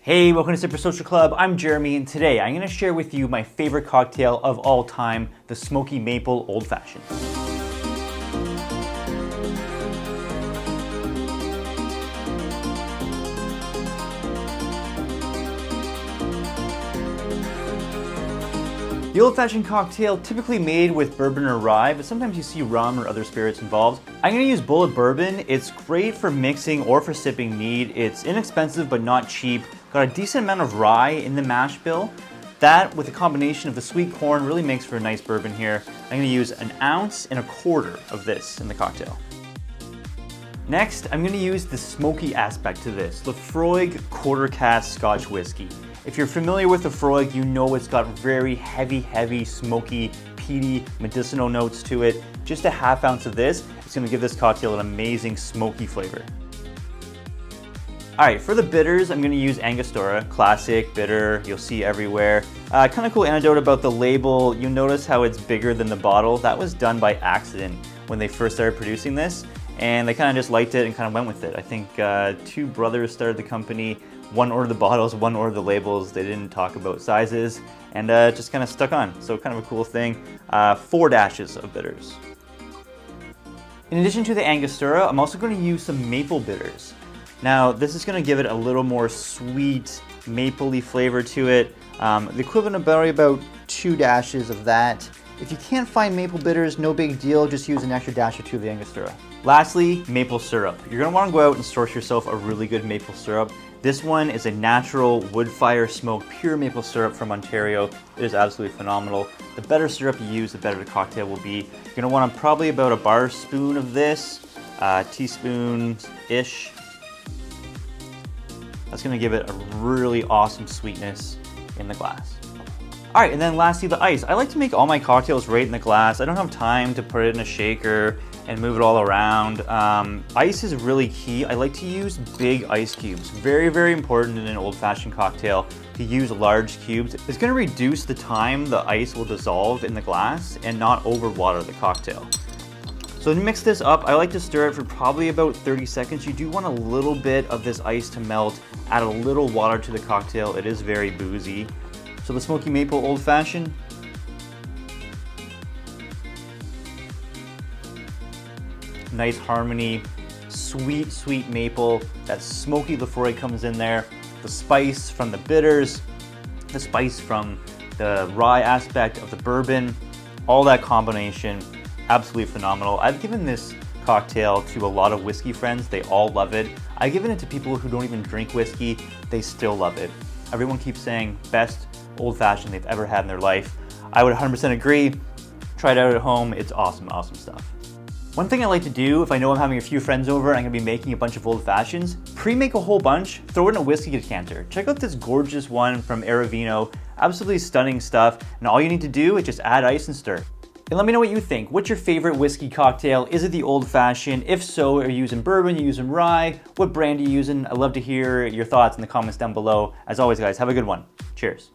Hey, welcome to Sipper Social Club. I'm Jeremy, and today I'm going to share with you my favorite cocktail of all time, the Smoky Maple Old Fashioned. The old-fashioned cocktail typically made with bourbon or rye, but sometimes you see rum or other spirits involved. I'm going to use Bulleit Bourbon. It's great for mixing or for sipping neat. It's inexpensive but not cheap. Got a decent amount of rye in the mash bill. That, with a combination of the sweet corn, really makes for a nice bourbon here. I'm going to use 1.25 ounces of this in the cocktail. Next, I'm going to use the smoky aspect to this, Laphroaig quarter cask Scotch whiskey. If you're familiar with Laphroaig, you know it's got very heavy, smoky, peaty, medicinal notes to it. Just a 1/2 ounce of this is going to give this cocktail an amazing smoky flavor. All right, for the bitters, I'm going to use Angostura, classic bitter, you'll see everywhere. Kind of cool anecdote about the label. You'll notice how it's bigger than the bottle. That was done by accident when they first started producing this, and they kind of just liked it and kind of went with it. I think 2 brothers started the company. One ordered the bottles, one ordered the labels. They didn't talk about sizes, and just kind of stuck on. So kind of a cool thing. 4 dashes of bitters. In addition to the Angostura, I'm also going to use some maple bitters. Now, this is going to give it a little more sweet, mapley flavor to it. The equivalent of about 2 dashes of that. If you can't find maple bitters, no big deal. Just use an extra dash or 2 of the Angostura. Lastly, maple syrup. You're going to want to go out and source yourself a really good maple syrup. This one is a natural wood fire smoked pure maple syrup from Ontario. It is absolutely phenomenal. The better syrup you use, the better the cocktail will be. You're going to want probably about a bar spoon of this, teaspoon-ish. That's going to give it a really awesome sweetness in the glass. All right, and then lastly, the ice. I like to make all my cocktails right in the glass. I don't have time to put it in a shaker and move it all around. Ice is really key. I like to use big ice cubes. Very important in an old-fashioned cocktail to use large cubes. It's gonna reduce the time the ice will dissolve in the glass and not overwater the cocktail. So to mix this up, I like to stir it for probably about 30 seconds. You do want a little bit of this ice to melt, add a little water to the cocktail. It is very boozy. So the Smoky Maple Old Fashioned, nice harmony, sweet maple. That smoky Laphroaig comes in there. The spice from the bitters, the spice from the rye aspect of the bourbon, all that combination, absolutely phenomenal. I've given this cocktail to a lot of whiskey friends. They all love it. I've given it to people who don't even drink whiskey. They still love it. Everyone keeps saying best old-fashioned they've ever had in their life. I would 100% agree. Try it out at home. It's awesome stuff. One thing I like to do if I know I'm having a few friends over and I'm gonna be making a bunch of old fashions, pre-make a whole bunch, throw it in a whiskey decanter. Check out this gorgeous one from Attribution, absolutely stunning stuff, and all you need to do is just add ice and stir. And let me know what you think. What's your favorite whiskey cocktail? Is it the old fashioned? If so, are you using bourbon, are you using rye? What brand are you using? I'd love to hear your thoughts in the comments down below. As always guys, have a good one. Cheers.